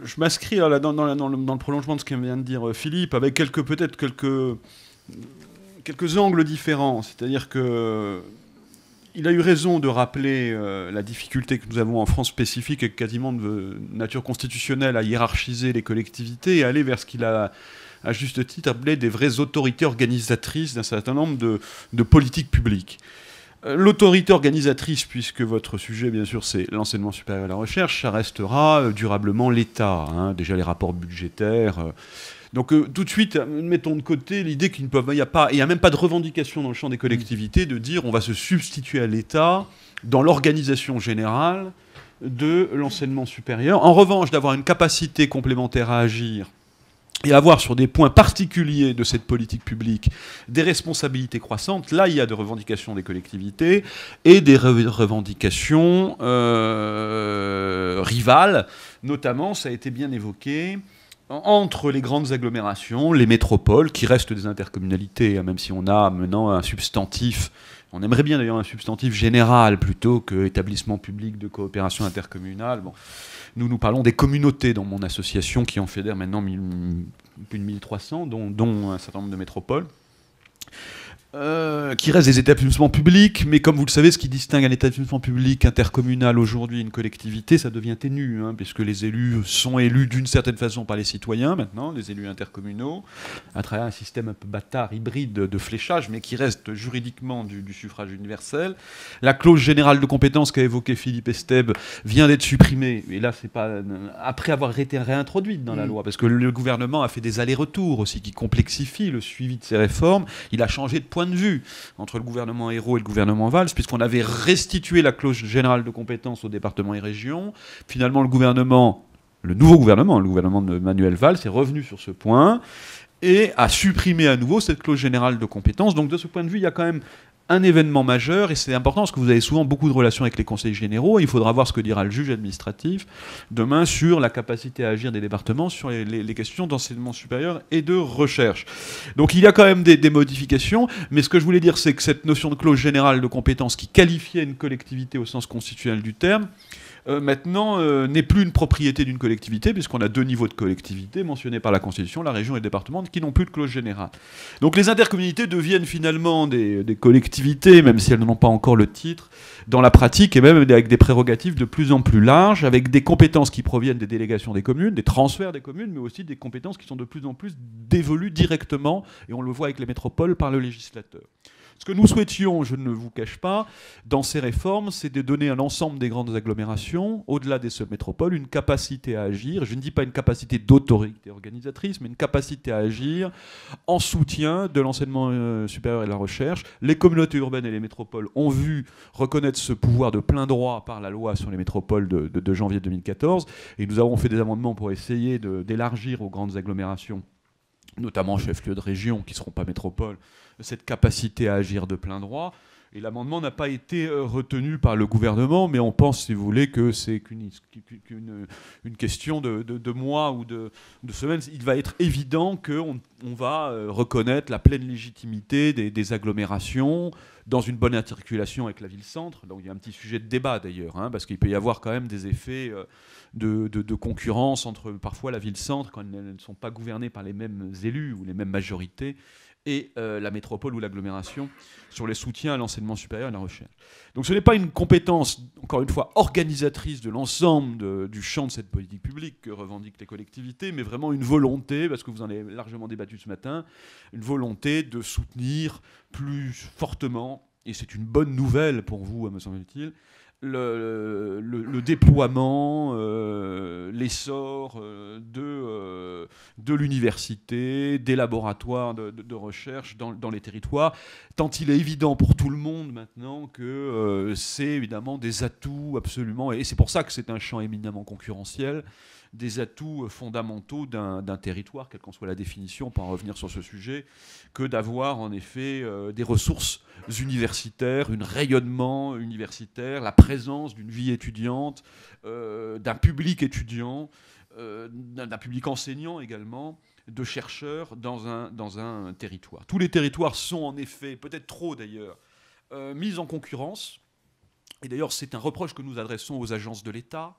je m'inscris là, dans le prolongement de ce que vient de dire Philippe, avec peut-être quelques angles différents. C'est-à-dire que il a eu raison de rappeler la difficulté que nous avons en France spécifique et quasiment de nature constitutionnelle à hiérarchiser les collectivités et aller vers ce qu'il a, à juste titre, appelé des vraies autorités organisatrices d'un certain nombre de politiques publiques. L'autorité organisatrice, puisque votre sujet, bien sûr, c'est l'enseignement supérieur et la recherche, ça restera durablement l'État. Hein, déjà les rapports budgétaires. Donc tout de suite, mettons de côté l'idée qu'il n'y a même pas de revendication dans le champ des collectivités de dire on va se substituer à l'État dans l'organisation générale de l'enseignement supérieur. En revanche, d'avoir une capacité complémentaire à agir et avoir sur des points particuliers de cette politique publique des responsabilités croissantes, là il y a des revendications des collectivités et des revendications rivales, notamment, ça a été bien évoqué, entre les grandes agglomérations, les métropoles, qui restent des intercommunalités, même si on a maintenant un substantif, on aimerait bien d'ailleurs un substantif général plutôt que établissement public de coopération intercommunale. Bon. Nous parlons des communautés dans mon association qui en fédère maintenant plus de 1300, dont un certain nombre de métropoles. Qui restent des établissements publics, mais comme vous le savez, ce qui distingue un établissement public intercommunal aujourd'hui, une collectivité, ça devient ténu, hein, puisque les élus sont élus d'une certaine façon par les citoyens maintenant, les élus intercommunaux, à travers un système un peu bâtard, hybride de fléchage, mais qui reste juridiquement du suffrage universel. La clause générale de compétence qu'a évoquée Philippe Estève vient d'être supprimée, et là, c'est pas après avoir été réintroduite dans la loi, parce que le gouvernement a fait des allers-retours aussi qui complexifient le suivi de ces réformes. Il a changé de point de vue entre le gouvernement Ayrault et le gouvernement Valls, puisqu'on avait restitué la clause générale de compétence aux départements et régions. Finalement, le nouveau gouvernement, le gouvernement de Manuel Valls, est revenu sur ce point et a supprimé à nouveau cette clause générale de compétence. Donc de ce point de vue, il y a quand même un événement majeur, et c'est important parce que vous avez souvent beaucoup de relations avec les conseils généraux, et il faudra voir ce que dira le juge administratif demain sur la capacité à agir des départements sur les questions d'enseignement supérieur et de recherche. Donc il y a quand même des modifications, mais ce que je voulais dire, c'est que cette notion de clause générale de compétence qui qualifiait une collectivité au sens constitutionnel du terme, maintenant n'est plus une propriété d'une collectivité, puisqu'on a deux niveaux de collectivité mentionnés par la Constitution, la région et le département, qui n'ont plus de clause générale. Donc les intercommunalités deviennent finalement des collectivités, même si elles n'ont pas encore le titre, dans la pratique, et même avec des prérogatives de plus en plus larges, avec des compétences qui proviennent des délégations des communes, des transferts des communes, mais aussi des compétences qui sont de plus en plus dévolues directement, et on le voit avec les métropoles, par le législateur. Ce que nous souhaitions, je ne vous cache pas, dans ces réformes, c'est de donner à l'ensemble des grandes agglomérations, au-delà des seules métropoles, une capacité à agir. Je ne dis pas une capacité d'autorité organisatrice, mais une capacité à agir en soutien de l'enseignement supérieur et de la recherche. Les communautés urbaines et les métropoles ont vu reconnaître ce pouvoir de plein droit par la loi sur les métropoles de janvier 2014, et nous avons fait des amendements pour essayer d'élargir aux grandes agglomérations, notamment chefs-lieux de région qui ne seront pas métropoles, cette capacité à agir de plein droit. Et l'amendement n'a pas été retenu par le gouvernement, mais on pense, si vous voulez, que c'est qu'une question de mois ou de semaines. Il va être évident qu'on va reconnaître la pleine légitimité des agglomérations dans une bonne articulation avec la ville-centre. Donc il y a un petit sujet de débat d'ailleurs, hein, parce qu'il peut y avoir quand même des effets de concurrence entre parfois la ville-centre, quand elles ne sont pas gouvernées par les mêmes élus ou les mêmes majorités, et la métropole ou l'agglomération sur les soutiens à l'enseignement supérieur et à la recherche. Donc ce n'est pas une compétence, encore une fois, organisatrice de l'ensemble du champ de cette politique publique que revendiquent les collectivités, mais vraiment une volonté, parce que vous en avez largement débattu ce matin, une volonté de soutenir plus fortement, et c'est une bonne nouvelle pour vous, me semble-t-il, le déploiement, l'essor de l'université, des laboratoires de recherche dans les territoires, tant il est évident pour tout le monde maintenant que c'est évidemment des atouts absolument, et c'est pour ça que c'est un champ éminemment concurrentiel, des atouts fondamentaux d'un territoire, quelle qu'en soit la définition, pour en revenir sur ce sujet, que d'avoir en effet des ressources universitaires, un rayonnement universitaire, la présence d'une vie étudiante, d'un public étudiant, d'un public enseignant également, de chercheurs dans un territoire. Tous les territoires sont en effet, peut-être trop d'ailleurs, mis en concurrence. Et d'ailleurs, c'est un reproche que nous adressons aux agences de l'État,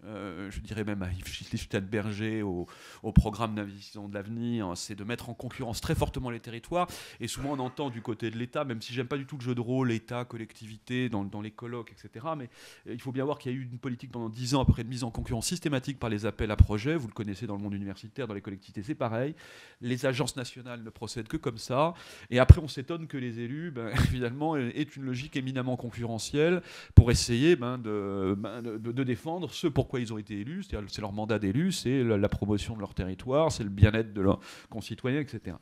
je dirais même à Yves Stadberger, au programme d'investissement de l'avenir, c'est de mettre en concurrence très fortement les territoires. Et souvent, on entend du côté de l'État, même si j'aime pas du tout le jeu de rôle, État, collectivité, dans les colloques, etc. Mais il faut bien voir qu'il y a eu une politique pendant 10 ans, à peu près, de mise en concurrence systématique par les appels à projets. Vous le connaissez dans le monde universitaire, dans les collectivités, c'est pareil. Les agences nationales ne procèdent que comme ça. Et après, on s'étonne que les élus, finalement, aient une logique éminemment concurrentielle pour essayer de défendre ce pourquoi ils ont été élus, c'est-à-dire c'est leur mandat d'élu, c'est la promotion de leur territoire, c'est le bien-être de leurs concitoyens, etc.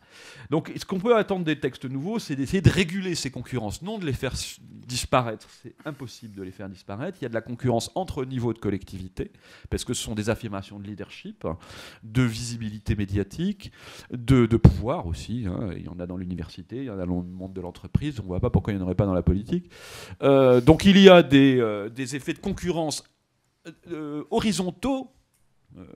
Donc ce qu'on peut attendre des textes nouveaux, c'est d'essayer de réguler ces concurrences, non de les faire disparaître, c'est impossible de les faire disparaître. Il y a de la concurrence entre niveaux de collectivité, parce que ce sont des affirmations de leadership, de visibilité médiatique, de pouvoir aussi, hein. Il y en a dans l'université, il y en a dans le monde de l'entreprise, on ne voit pas pourquoi il n'y en aurait pas dans la politique. Donc il y a des effets de concurrence horizontaux,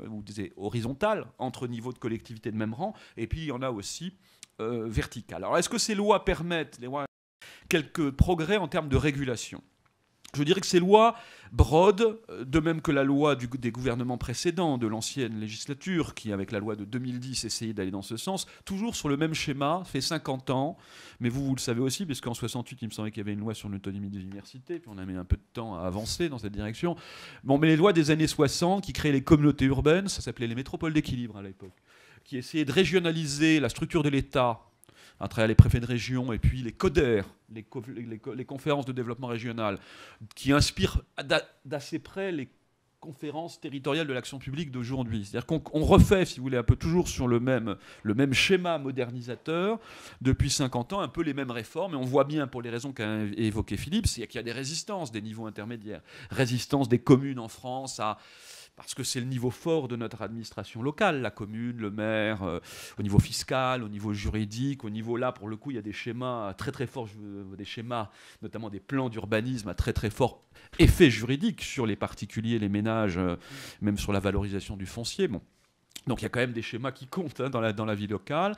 ou horizontales, entre niveaux de collectivité de même rang, et puis il y en a aussi verticales. Alors est-ce que ces lois permettent quelques progrès en termes de régulation ? Je dirais que ces lois brodent, de même que la loi des gouvernements précédents, de l'ancienne législature, qui, avec la loi de 2010, essayait d'aller dans ce sens, toujours sur le même schéma, fait 50 ans. Mais vous le savez aussi, parce qu'en 68, il me semblait qu'il y avait une loi sur l'autonomie des universités, puis on a mis un peu de temps à avancer dans cette direction. Bon, mais les lois des années 60, qui créaient les communautés urbaines, ça s'appelait les métropoles d'équilibre à l'époque, qui essayaient de régionaliser la structure de l'État à travers les préfets de région et puis les CODER, les conférences de développement régional, qui inspirent d'assez près les conférences territoriales de l'action publique d'aujourd'hui. C'est-à-dire qu'on refait, si vous voulez, un peu toujours sur le même schéma modernisateur depuis 50 ans, un peu les mêmes réformes, et on voit bien, pour les raisons qu'a évoqué Philippe, c'est qu'il y a des résistances des niveaux intermédiaires. Résistance des communes en France parce que c'est le niveau fort de notre administration locale, la commune, le maire, au niveau fiscal, au niveau juridique, au niveau là, pour le coup, il y a des schémas très très forts, des schémas, notamment des plans d'urbanisme à très très fort effet juridique sur les particuliers, les ménages, même sur la valorisation du foncier. Bon. Donc il y a quand même des schémas qui comptent dans la vie locale.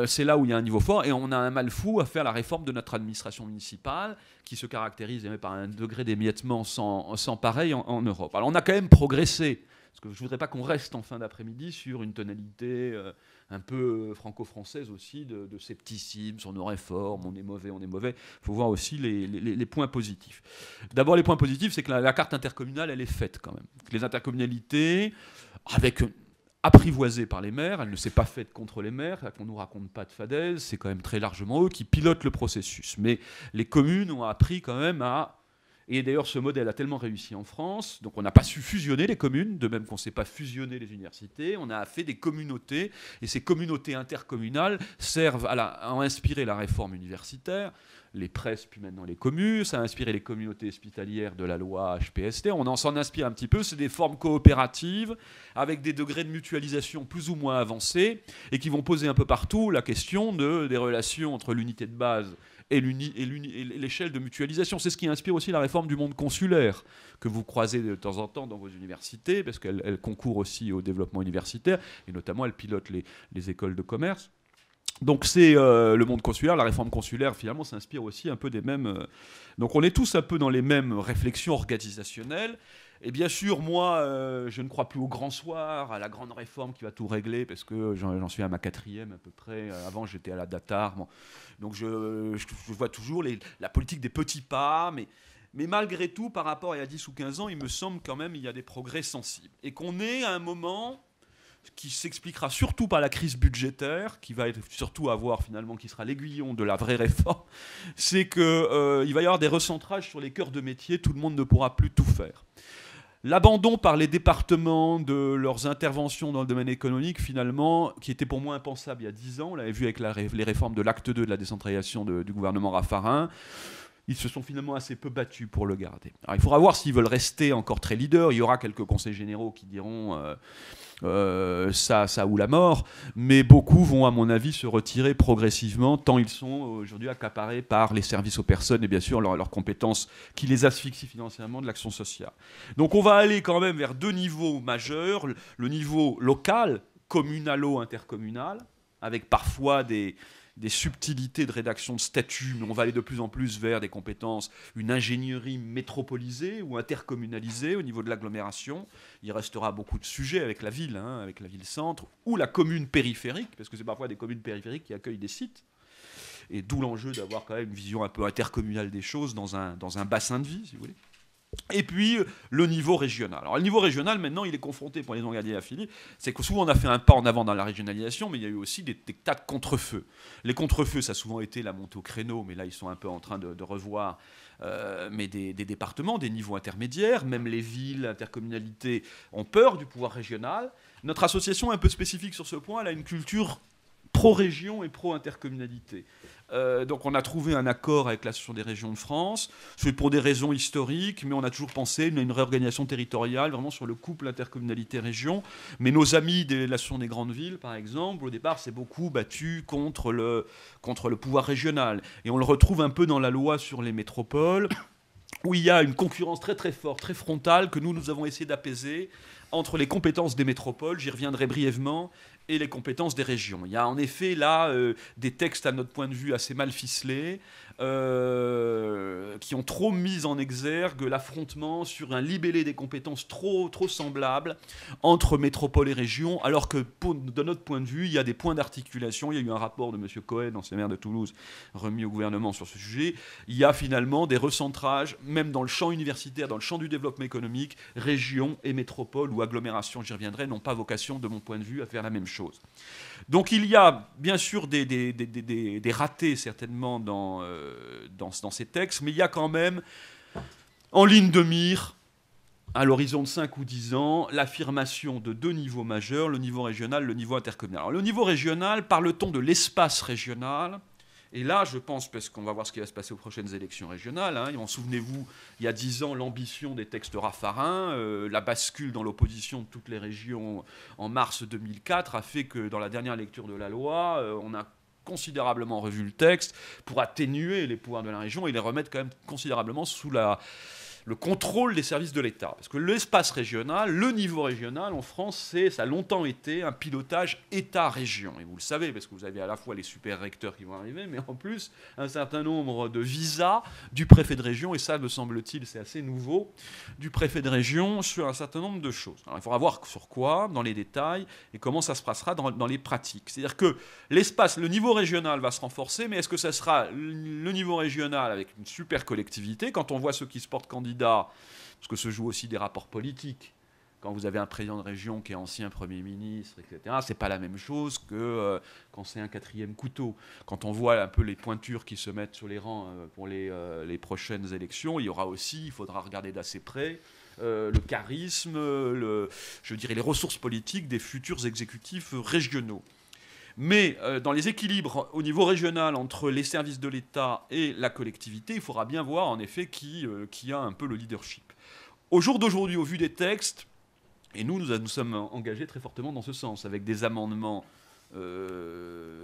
C'est là où il y a un niveau fort, et on a un mal fou à faire la réforme de notre administration municipale, qui se caractérise par un degré d'émiettement sans pareil en Europe. Alors on a quand même progressé, parce que je ne voudrais pas qu'on reste en fin d'après-midi sur une tonalité un peu franco-française aussi, de scepticisme sur nos réformes, on est mauvais. Il faut voir aussi les points positifs. D'abord, les points positifs, c'est que la carte intercommunale, elle est faite quand même. Les intercommunalités, apprivoisée par les maires, elle ne s'est pas faite contre les maires, qu'on ne nous raconte pas de fadaises, c'est quand même très largement eux qui pilotent le processus. Mais les communes ont appris quand même à... Et d'ailleurs, ce modèle a tellement réussi en France, donc on n'a pas su fusionner les communes, de même qu'on ne sait pas fusionner les universités, on a fait des communautés, et ces communautés intercommunales servent à inspirer la réforme universitaire, les presses, puis maintenant les communes, ça a inspiré les communautés hospitalières de la loi HPST, on s'en inspire un petit peu, c'est des formes coopératives, avec des degrés de mutualisation plus ou moins avancés, et qui vont poser un peu partout la question des relations entre l'unité de base et l'échelle de mutualisation. C'est ce qui inspire aussi la réforme du monde consulaire, que vous croisez de temps en temps dans vos universités, parce qu'elle concourt aussi au développement universitaire, et notamment elle pilote les écoles de commerce. Donc c'est le monde consulaire, la réforme consulaire, finalement, s'inspire aussi un peu des mêmes... Donc on est tous un peu dans les mêmes réflexions organisationnelles. Et bien sûr, moi, je ne crois plus au grand soir, à la grande réforme qui va tout régler, parce que j'en suis à ma 4e à peu près. Avant, j'étais à la Datar. Bon. Donc je vois toujours la politique des petits pas, mais malgré tout, par rapport à il y a 10 ou 15 ans, il me semble quand même qu'il y a des progrès sensibles. Et qu'on est à un moment qui s'expliquera surtout par la crise budgétaire, qui va surtout finalement, qui sera l'aiguillon de la vraie réforme, c'est qu'il va y avoir des recentrages sur les cœurs de métier, tout le monde ne pourra plus tout faire. L'abandon par les départements de leurs interventions dans le domaine économique, finalement, qui était pour moi impensable il y a 10 ans, on l'avait vu avec les réformes de l'acte 2 de la décentralisation du gouvernement Raffarin, ils se sont finalement assez peu battus pour le garder. Alors il faudra voir s'ils veulent rester encore très leaders, il y aura quelques conseils généraux qui diront... ça ou la mort, mais beaucoup vont, à mon avis, se retirer progressivement, tant ils sont aujourd'hui accaparés par les services aux personnes et bien sûr leurs compétences qui les asphyxient financièrement de l'action sociale. Donc on va aller quand même vers 2 niveaux majeurs, le niveau local, communalo-intercommunal, avec parfois des des subtilités de rédaction de statut, mais on va aller de plus en plus vers des compétences, une ingénierie métropolisée ou intercommunalisée au niveau de l'agglomération. Il restera beaucoup de sujets avec la ville, avec la ville-centre, ou la commune périphérique, parce que c'est parfois des communes périphériques qui accueillent des sites. Et d'où l'enjeu d'avoir quand même une vision un peu intercommunale des choses dans un bassin de vie, si vous voulez. Et puis, le niveau régional. Alors, le niveau régional, maintenant, il est confronté, pour les non-gardiens affiliés, c'est que souvent, on a fait un pas en avant dans la régionalisation, mais il y a eu aussi des tas de contre-feux. Les contre-feux, ça a souvent été la montée au créneau, mais là, ils sont un peu en train de revoir mais des départements, des niveaux intermédiaires. Même les villes, intercommunalités ont peur du pouvoir régional. Notre association est un peu spécifique sur ce point. Elle a une culture pro-région et pro-intercommunalité. Donc on a trouvé un accord avec l'Association des régions de France, c'est pour des raisons historiques, mais on a toujours pensé à une réorganisation territoriale, vraiment sur le couple intercommunalité-région. Mais nos amis de l'Association des grandes villes, par exemple, au départ, s'est beaucoup battu contre le pouvoir régional. Et on le retrouve un peu dans la loi sur les métropoles, où il y a une concurrence très très forte, très frontale, que nous avons essayé d'apaiser entre les compétences des métropoles, j'y reviendrai brièvement, et les compétences des régions. Il y a en effet là des textes à notre point de vue assez mal ficelés, qui ont trop mis en exergue l'affrontement sur un libellé des compétences trop semblables entre métropole et région, alors que de notre point de vue, il y a des points d'articulation. Il y a eu un rapport de M. Cohen, ancien maire de Toulouse, remis au gouvernement sur ce sujet. Il y a finalement des recentrages, même dans le champ universitaire, dans le champ du développement économique, région et métropole ou agglomération, j'y reviendrai, n'ont pas vocation, de mon point de vue, à faire la même chose. Donc il y a bien sûr des ratés certainement dans ces textes, mais il y a quand même en ligne de mire, à l'horizon de 5 ou 10 ans, l'affirmation de deux niveaux majeurs, le niveau régional, le niveau intercommunal. Alors, le niveau régional, parle-t-on de l'espace régional ? Et là, je pense, parce qu'on va voir ce qui va se passer aux prochaines élections régionales, souvenez-vous, il y a 10 ans, l'ambition des textes Raffarin, la bascule dans l'opposition de toutes les régions en mars 2004 a fait que dans la dernière lecture de la loi, on a considérablement revu le texte pour atténuer les pouvoirs de la région et les remettre quand même considérablement sous le contrôle des services de l'État. Parce que l'espace régional, le niveau régional en France, ça a longtemps été un pilotage État-région. Et vous le savez, parce que vous avez à la fois les super recteurs qui vont arriver, mais en plus un certain nombre de visas du préfet de région, et ça, me semble-t-il, c'est assez nouveau, du préfet de région sur un certain nombre de choses. Alors il faudra voir sur quoi, dans les détails, et comment ça se passera dans les pratiques. C'est-à-dire que le niveau régional va se renforcer, mais est-ce que ça sera le niveau régional avec une super collectivité, quand on voit ceux qui se portent candidats, parce que se jouent aussi des rapports politiques. Quand vous avez un président de région qui est ancien Premier ministre, etc., c'est pas la même chose que quand c'est un quatrième couteau. Quand on voit un peu les pointures qui se mettent sur les rangs pour les prochaines élections, il faudra regarder d'assez près le charisme, les ressources politiques des futurs exécutifs régionaux. Mais dans les équilibres au niveau régional entre les services de l'État et la collectivité, il faudra bien voir en effet qui a un peu le leadership. Au jour d'aujourd'hui, au vu des textes, et nous sommes engagés très fortement dans ce sens, avec des amendements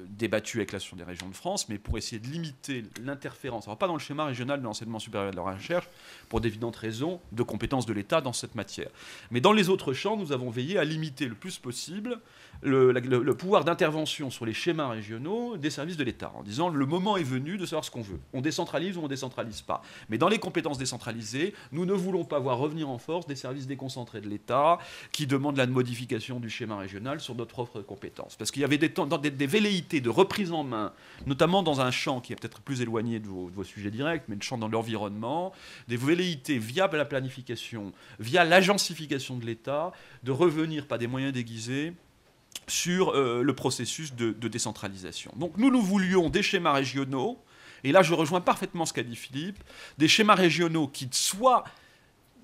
débattus avec l'Association des régions de France, mais pour essayer de limiter l'interférence, alors pas dans le schéma régional de l'enseignement supérieur et de la recherche, pour d'évidentes raisons de compétences de l'État dans cette matière. Mais dans les autres champs, nous avons veillé à limiter le plus possible le pouvoir d'intervention sur les schémas régionaux des services de l'État, en disant le moment est venu de savoir ce qu'on veut. On décentralise ou on ne décentralise pas. Mais dans les compétences décentralisées, nous ne voulons pas voir revenir en force des services déconcentrés de l'État qui demandent la modification du schéma régional sur notre propre compétence. Parce qu'il y avait des velléités de reprise en main, notamment dans un champ qui est peut-être plus éloigné de vos sujets directs, mais le champ dans l'environnement, des velléités via la planification, via l'agencification de l'État, de revenir par des moyens déguisés sur le processus de décentralisation. Donc nous voulions des schémas régionaux, et là je rejoins parfaitement ce qu'a dit Philippe, des schémas régionaux qui soient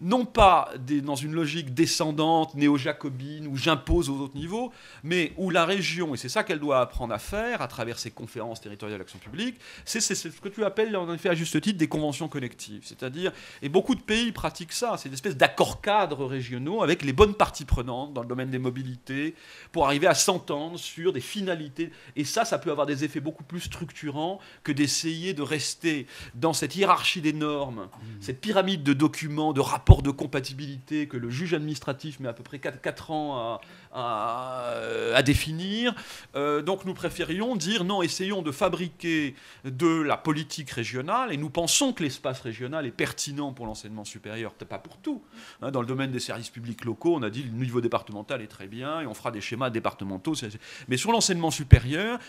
non pas dans une logique descendante, néo-jacobine, où j'impose aux autres niveaux, mais où la région, et c'est ça qu'elle doit apprendre à faire à travers ses conférences territoriales d'action publique, c'est ce que tu appelles, en effet, à juste titre, des conventions collectives. C'est-à-dire, et beaucoup de pays pratiquent ça, c'est une espèce d'accords cadres régionaux avec les bonnes parties prenantes dans le domaine des mobilités, pour arriver à s'entendre sur des finalités. Et ça peut avoir des effets beaucoup plus structurants que d'essayer de rester dans cette hiérarchie des normes, cette pyramide de documents, de rapports, rapport de compatibilité que le juge administratif met à peu près 4 ans à définir. Donc nous préférions dire non, essayons de fabriquer de la politique régionale, et nous pensons que l'espace régional est pertinent pour l'enseignement supérieur, peut-être pas pour tout. Dans le domaine des services publics locaux, on a dit le niveau départemental est très bien, et on fera des schémas départementaux. Mais sur l'enseignement supérieur,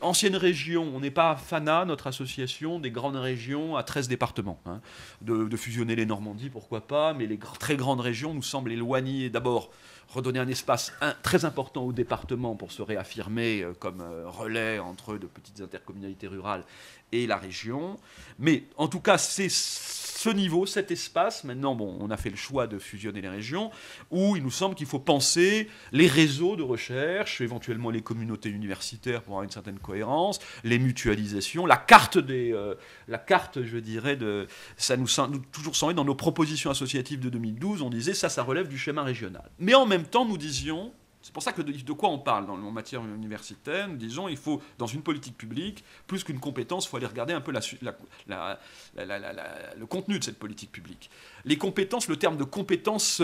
ancienne région, on n'est pas fanat, notre association, des grandes régions à 13 départements. De fusionner les Normandies, pourquoi pas, mais les très grandes régions nous semblent éloigner, d'abord redonner un espace très important aux départements pour se réaffirmer comme relais entre de petites intercommunalités rurales et la région. Mais en tout cas, c'est ce niveau, cet espace, maintenant, bon, on a fait le choix de fusionner les régions, où il nous semble qu'il faut penser les réseaux de recherche, éventuellement les communautés universitaires pour avoir une certaine cohérence, les mutualisations, la carte, je dirais, ça nous toujours semblé dans nos propositions associatives de 2012, on disait ça relève du schéma régional. Mais en même temps, nous disions, c'est pour ça que de quoi on parle en matière universitaire, nous disons il faut, dans une politique publique, plus qu'une compétence, il faut aller regarder un peu le contenu de cette politique publique. Les compétences, le terme de compétence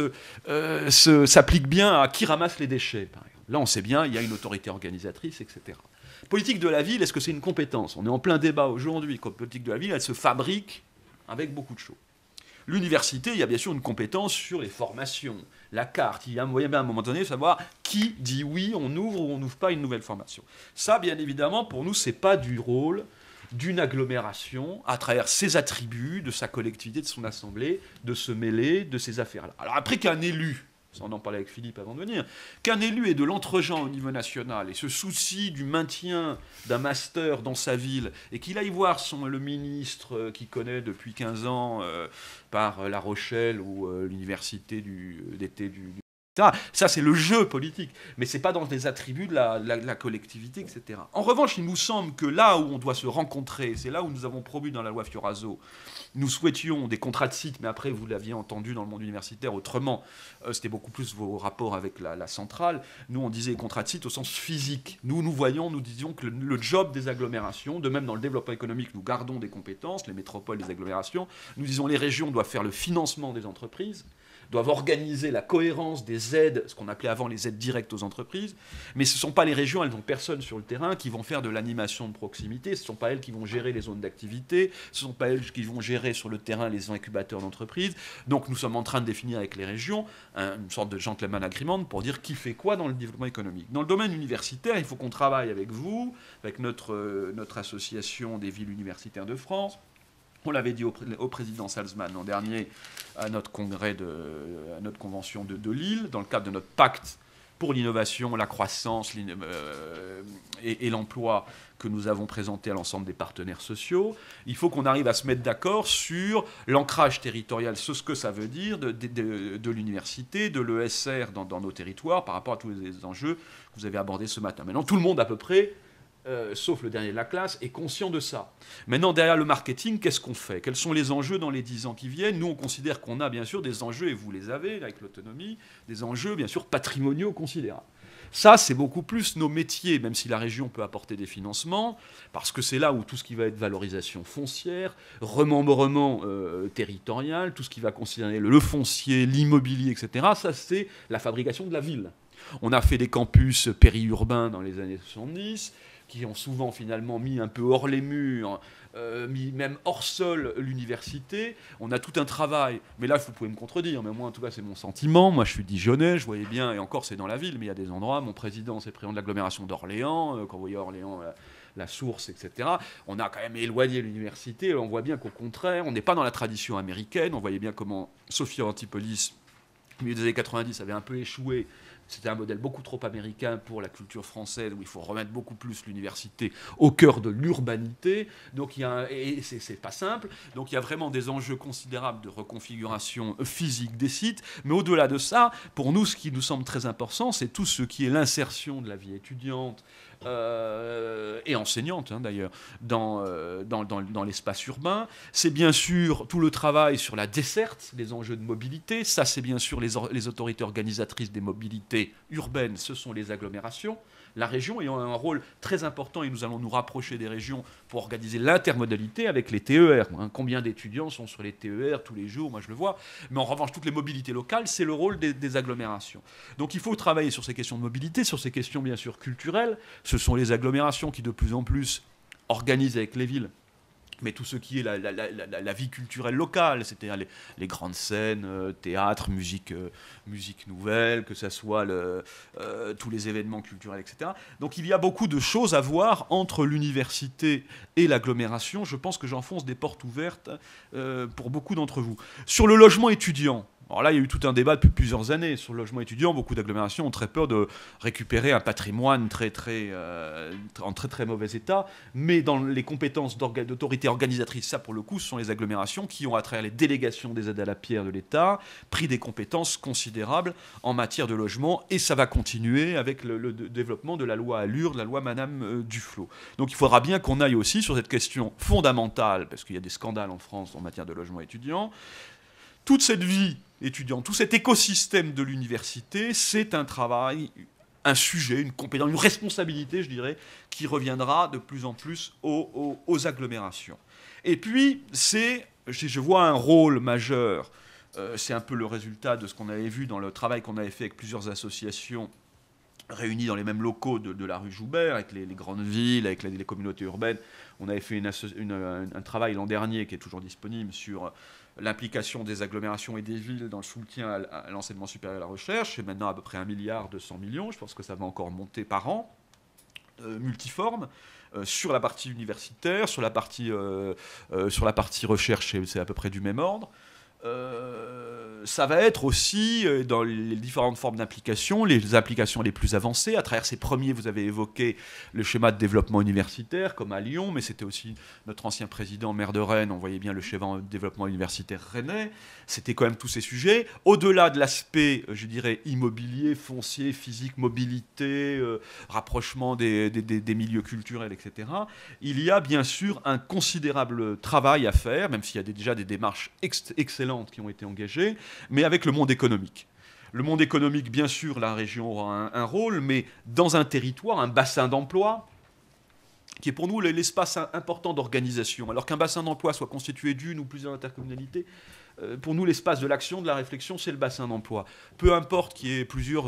s'applique bien à qui ramasse les déchets, par exemple. Là, on sait bien, il y a une autorité organisatrice, etc. Politique de la ville, est-ce que c'est une compétence? On est en plein débat aujourd'hui. Comme politique de la ville, elle se fabrique avec beaucoup de choses. L'université, il y a bien sûr une compétence sur les formations, la carte. Il y a un moyen à un moment donné de savoir qui dit oui, on ouvre ou on n'ouvre pas une nouvelle formation. Ça, bien évidemment, pour nous, ce n'est pas du rôle d'une agglomération à travers ses attributs, de sa collectivité, de son assemblée, de se mêler de ces affaires-là. Alors après qu'un élu, ça on en parlait avec Philippe avant de venir, qu'un élu ait de l'entre-gens au niveau national et se soucie du maintien d'un master dans sa ville et qu'il aille voir le ministre qu'il connaît depuis 15 ans par La Rochelle ou l'université d'été du ça, c'est le jeu politique, mais ce n'est pas dans les attributs de la collectivité, etc. En revanche, il nous semble que là où on doit se rencontrer, c'est là où nous avons promu dans la loi Fioraso, nous souhaitions des contrats de site, mais après, vous l'aviez entendu dans le monde universitaire, autrement, c'était beaucoup plus vos rapports avec la centrale. Nous, on disait contrats de site au sens physique. Nous disions que le job des agglomérations, de même dans le développement économique, nous gardons des compétences, les métropoles, les agglomérations, nous disons les régions doivent faire le financement des entreprises, doivent organiser la cohérence des aides, ce qu'on appelait avant les aides directes aux entreprises, mais ce ne sont pas les régions, elles n'ont personne sur le terrain qui vont faire de l'animation de proximité, ce ne sont pas elles qui vont gérer les zones d'activité, ce ne sont pas elles qui vont gérer sur le terrain les incubateurs d'entreprises. Donc nous sommes en train de définir avec les régions une sorte de gentleman agreement pour dire qui fait quoi dans le développement économique. Dans le domaine universitaire, il faut qu'on travaille avec vous, avec notre association des villes universitaires de France. On l'avait dit au président Salzman l'an dernier à notre congrès, à notre convention de Lille, dans le cadre de notre pacte pour l'innovation, la croissance et l'emploi que nous avons présenté à l'ensemble des partenaires sociaux. Il faut qu'on arrive à se mettre d'accord sur l'ancrage territorial, ce que ça veut dire de l'université, de l'ESR dans nos territoires par rapport à tous les enjeux que vous avez abordés ce matin. Maintenant, tout le monde à peu près, sauf le dernier de la classe, est conscient de ça. Maintenant, derrière le marketing, qu'est-ce qu'on fait? Quels sont les enjeux dans les 10 ans qui viennent? Nous, on considère qu'on a bien sûr des enjeux, et vous les avez avec l'autonomie, des enjeux bien sûr patrimoniaux considérables. Ça, c'est beaucoup plus nos métiers, même si la région peut apporter des financements, parce que c'est là où tout ce qui va être valorisation foncière, remembrement territorial, tout ce qui va concerner le foncier, l'immobilier, etc., ça, c'est la fabrication de la ville. On a fait des campus périurbains dans les années 70, qui ont souvent finalement mis un peu hors les murs, mis même hors sol l'université. On a tout un travail, mais là vous pouvez me contredire, mais moi en tout cas c'est mon sentiment. Moi je suis Dijonnais, je voyais bien, et encore c'est dans la ville, mais il y a des endroits, mon président c'est président de l'agglomération d'Orléans, quand vous voyez Orléans, la source, etc. On a quand même éloigné l'université, on voit bien qu'au contraire, on n'est pas dans la tradition américaine, on voyait bien comment Sophia Antipolis, au milieu des années 90, avait un peu échoué. C'était un modèle beaucoup trop américain pour la culture française, où il faut remettre beaucoup plus l'université au cœur de l'urbanité. Donc et c'est pas simple. Donc il y a vraiment des enjeux considérables de reconfiguration physique des sites. Mais au-delà de ça, pour nous, ce qui nous semble très important, c'est tout ce qui est l'insertion de la vie étudiante, et enseignante d'ailleurs, dans l'espace urbain. C'est bien sûr tout le travail sur la desserte, les enjeux de mobilité. Ça, c'est bien sûr les autorités organisatrices des mobilités urbaines, ce sont les agglomérations. La région ayant un rôle très important, et nous allons nous rapprocher des régions pour organiser l'intermodalité avec les TER. Combien d'étudiants sont sur les TER tous les jours? Moi, je le vois. Mais en revanche, toutes les mobilités locales, c'est le rôle des agglomérations. Donc il faut travailler sur ces questions de mobilité, sur ces questions bien sûr culturelles. Ce sont les agglomérations qui de plus en plus organisent avec les villes, mais tout ce qui est la vie culturelle locale, c'est-à-dire les grandes scènes, théâtre, musique nouvelle, que ce soit tous les événements culturels, etc. Donc il y a beaucoup de choses à voir entre l'université et l'agglomération. Je pense que j'enfonce des portes ouvertes pour beaucoup d'entre vous. Sur le logement étudiant, alors là, il y a eu tout un débat depuis plusieurs années sur le logement étudiant. Beaucoup d'agglomérations ont très peur de récupérer un patrimoine en très mauvais état. Mais dans les compétences d'autorité organisatrice, ça pour le coup, ce sont les agglomérations qui ont, à travers les délégations des aides à la pierre de l'État, pris des compétences considérables en matière de logement. Et ça va continuer avec le développement de la loi Allure, de la loi Madame Duflot. Donc il faudra bien qu'on aille aussi sur cette question fondamentale, parce qu'il y a des scandales en France en matière de logement étudiant. Toute cette vie étudiante, tout cet écosystème de l'université, c'est un travail, un sujet, une compétence, une responsabilité, je dirais, qui reviendra de plus en plus aux agglomérations. Et puis, je vois un rôle majeur, c'est un peu le résultat de ce qu'on avait vu dans le travail qu'on avait fait avec plusieurs associations réunis dans les mêmes locaux de la rue Joubert, avec les grandes villes, avec les communautés urbaines. On avait fait un travail l'an dernier qui est toujours disponible sur l'implication des agglomérations et des villes dans le soutien à l'enseignement supérieur et à la recherche. C'est maintenant à peu près 1,2 milliard. Je pense que ça va encore monter par an, multiforme. Sur la partie universitaire, sur la partie recherche, c'est à peu près du même ordre. Ça va être aussi dans les différentes formes d'implication, les applications les plus avancées. À travers ces premiers, vous avez évoqué le schéma de développement universitaire, comme à Lyon, mais c'était aussi notre ancien président, maire de Rennes, on voyait bien le schéma de développement universitaire rennais. C'était quand même tous ces sujets. Au-delà de l'aspect, je dirais, immobilier, foncier, physique, mobilité, rapprochement des milieux culturels, etc., il y a bien sûr un considérable travail à faire, même s'il y a déjà des démarches excellentes qui ont été engagées, mais avec le monde économique. Le monde économique, bien sûr, la région aura un rôle, mais dans un territoire, un bassin d'emploi, qui est pour nous l'espace important d'organisation. Alors qu'un bassin d'emploi soit constitué d'une ou plusieurs intercommunalités, pour nous, l'espace de l'action, de la réflexion, c'est le bassin d'emploi. Peu importe qu'il y ait plusieurs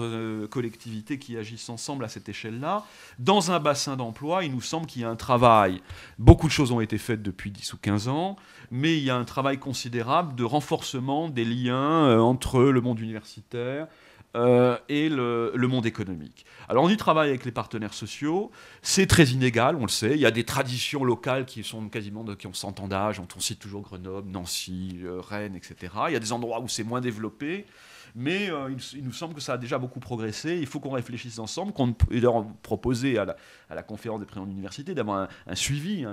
collectivités qui agissent ensemble à cette échelle-là, dans un bassin d'emploi, il nous semble qu'il y a un travail. Beaucoup de choses ont été faites depuis 10 ou 15 ans, mais il y a un travail considérable de renforcement des liens entre le monde universitaire et le monde économique. Alors on y travaille avec les partenaires sociaux, c'est très inégal, on le sait, il y a des traditions locales qui sont quasiment qui ont 100 ans d'âge, on cite toujours Grenoble, Nancy, Rennes, etc. Il y a des endroits où c'est moins développé, mais il nous semble que ça a déjà beaucoup progressé. Il faut qu'on réfléchisse ensemble, et leur proposer à la conférence des présidents d'université d'avoir un suivi,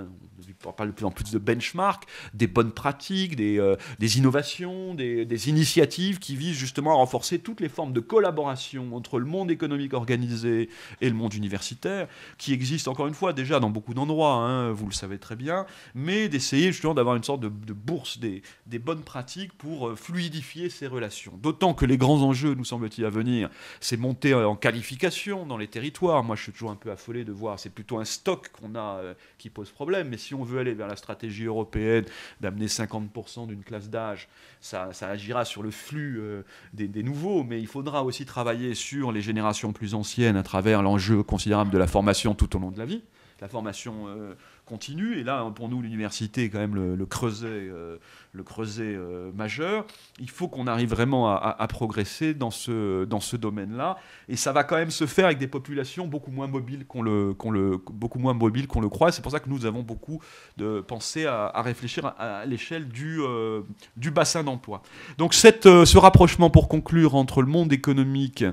on parle de plus en plus de benchmark, des bonnes pratiques, des innovations, des initiatives qui visent justement à renforcer toutes les formes de collaboration entre le monde économique organisé et le monde universitaire, qui existent encore une fois déjà dans beaucoup d'endroits, vous le savez très bien, mais d'essayer justement d'avoir une sorte de bourse des bonnes pratiques pour fluidifier ces relations. D'autant que les grands enjeux, nous semble-t-il, à venir, c'est monter en qualification dans les territoires. Moi, je suis toujours un peu affolé de voir, c'est plutôt un stock qu'on a qui pose problème, mais si on veut aller vers la stratégie européenne d'amener 50% d'une classe d'âge, ça agira sur le flux des nouveaux, mais il faudra aussi travailler sur les générations plus anciennes à travers l'enjeu considérable de la formation tout au long de la vie, la formation continue, et là, pour nous, l'université est quand même le creuset majeur. Il faut qu'on arrive vraiment à progresser dans ce domaine-là, et ça va quand même se faire avec des populations beaucoup moins mobiles qu'on le croit. C'est pour ça que nous avons beaucoup pensé à réfléchir à l'échelle du bassin d'emploi. Donc ce rapprochement, pour conclure, entre le monde économique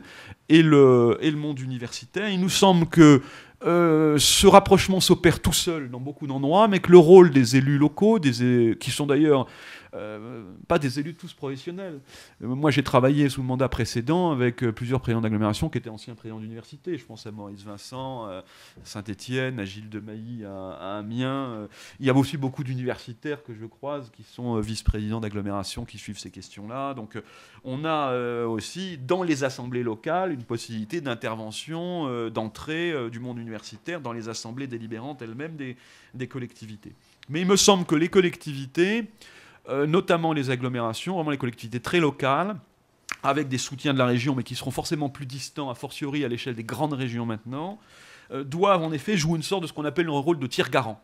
et le monde universitaire, il nous semble que Ce rapprochement s'opère tout seul dans beaucoup d'endroits, mais que le rôle des élus locaux, qui sont d'ailleurs pas des élus tous professionnels. Moi, j'ai travaillé sous le mandat précédent avec plusieurs présidents d'agglomération qui étaient anciens présidents d'université. Je pense à Maurice Vincent, à Saint-Étienne, à Gilles de Mailly, à Amiens. Il y a aussi beaucoup d'universitaires que je croise qui sont vice-présidents d'agglomération qui suivent ces questions-là. Donc, on a aussi dans les assemblées locales une possibilité d'intervention, d'entrée du monde universitaire dans les assemblées délibérantes elles-mêmes des collectivités. Mais il me semble que les collectivités, notamment les agglomérations, vraiment les collectivités très locales, avec des soutiens de la région, mais qui seront forcément plus distants, a fortiori à l'échelle des grandes régions maintenant, doivent en effet jouer une sorte de ce qu'on appelle le rôle de tiers garant,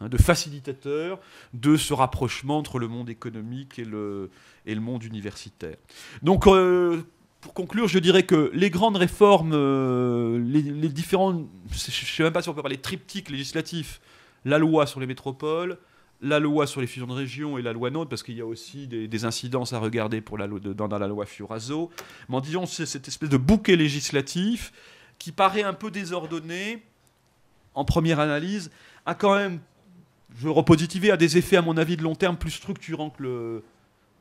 de facilitateur de ce rapprochement entre le monde économique et le monde universitaire. Donc, pour conclure, je dirais que les grandes réformes, les différents, je ne sais même pas si on peut parler triptyque législatif, la loi sur les métropoles, la loi sur les fusions de régions et la loi NOTRe, parce qu'il y a aussi des incidences à regarder pour dans la loi Fioraso. Mais en disant, c'est cette espèce de bouquet législatif qui paraît un peu désordonné, en première analyse, a quand même, je veux repositiver, a des effets, à mon avis, de long terme plus structurants que le...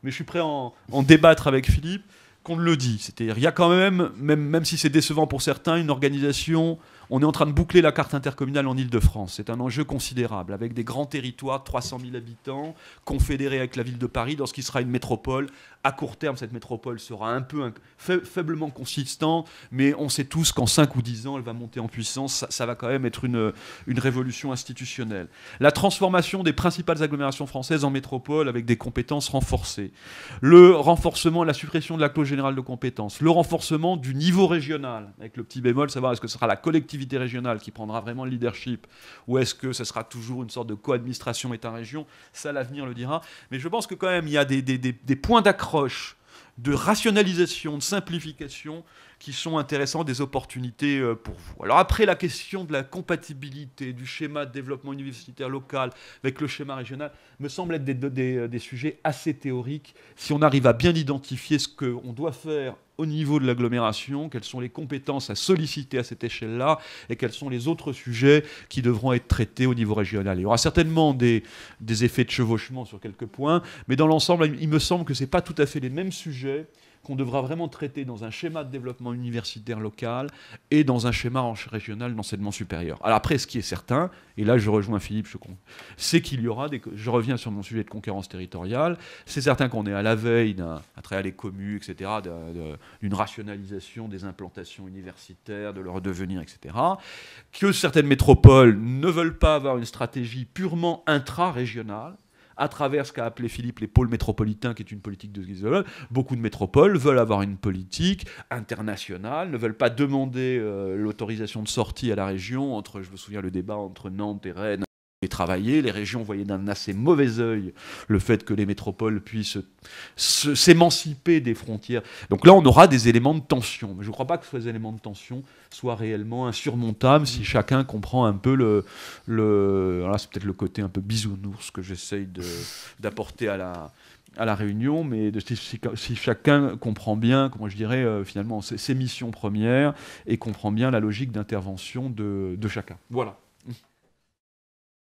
Mais je suis prêt à en débattre avec Philippe, qu'on le dit. C'est-à-dire, il y a quand même si c'est décevant pour certains, une organisation... On est en train de boucler la carte intercommunale en Île-de-France. C'est un enjeu considérable, avec des grands territoires, 300 000 habitants, confédérés avec la ville de Paris, dans ce qui sera une métropole. À court terme, cette métropole sera un peu faiblement consistante, mais on sait tous qu'en 5 ou 10 ans, elle va monter en puissance. Ça va quand même être une révolution institutionnelle. La transformation des principales agglomérations françaises en métropole avec des compétences renforcées. Le renforcement, la suppression de la clause générale de compétences. Le renforcement du niveau régional, avec le petit bémol, savoir est-ce que ce sera la collectivité régionale qui prendra vraiment le leadership ou est-ce que ce sera toujours une sorte de co-administration État-région, ça l'avenir le dira. Mais je pense que quand même il y a des points d'accroche, de rationalisation, de simplification qui sont intéressants, des opportunités pour vous. Alors après, la question de la compatibilité du schéma de développement universitaire local avec le schéma régional me semble être des sujets assez théoriques. Si on arrive à bien identifier ce qu'on doit faire au niveau de l'agglomération, quelles sont les compétences à solliciter à cette échelle-là, et quels sont les autres sujets qui devront être traités au niveau régional. Il y aura certainement des effets de chevauchement sur quelques points, mais dans l'ensemble, il me semble que ce n'est pas tout à fait les mêmes sujets qu'on devra vraiment traiter dans un schéma de développement universitaire local et dans un schéma régional d'enseignement supérieur. Alors après, ce qui est certain, et là je rejoins Philippe, c'est qu'il y aura je reviens sur mon sujet de concurrence territoriale, c'est certain qu'on est à la veille, à travers les communes, etc., d'une rationalisation des implantations universitaires, de leur devenir, etc., que certaines métropoles ne veulent pas avoir une stratégie purement intra-régionale, à travers ce qu'a appelé Philippe les pôles métropolitains, qui est une politique de Guizot. Beaucoup de métropoles veulent avoir une politique internationale, ne veulent pas demander l'autorisation de sortie à la région, je me souviens le débat entre Nantes et Rennes, et travailler. Les régions voyaient d'un assez mauvais œil le fait que les métropoles puissent s'émanciper des frontières. Donc là, on aura des éléments de tension. Mais je ne crois pas que ces éléments de tension soient réellement insurmontables si chacun comprend un peu alors là, c'est peut-être le côté un peu bisounours que j'essaye d'apporter à la réunion, mais si chacun comprend bien, comment je dirais, finalement, ses missions premières et comprend bien la logique d'intervention de chacun. Voilà.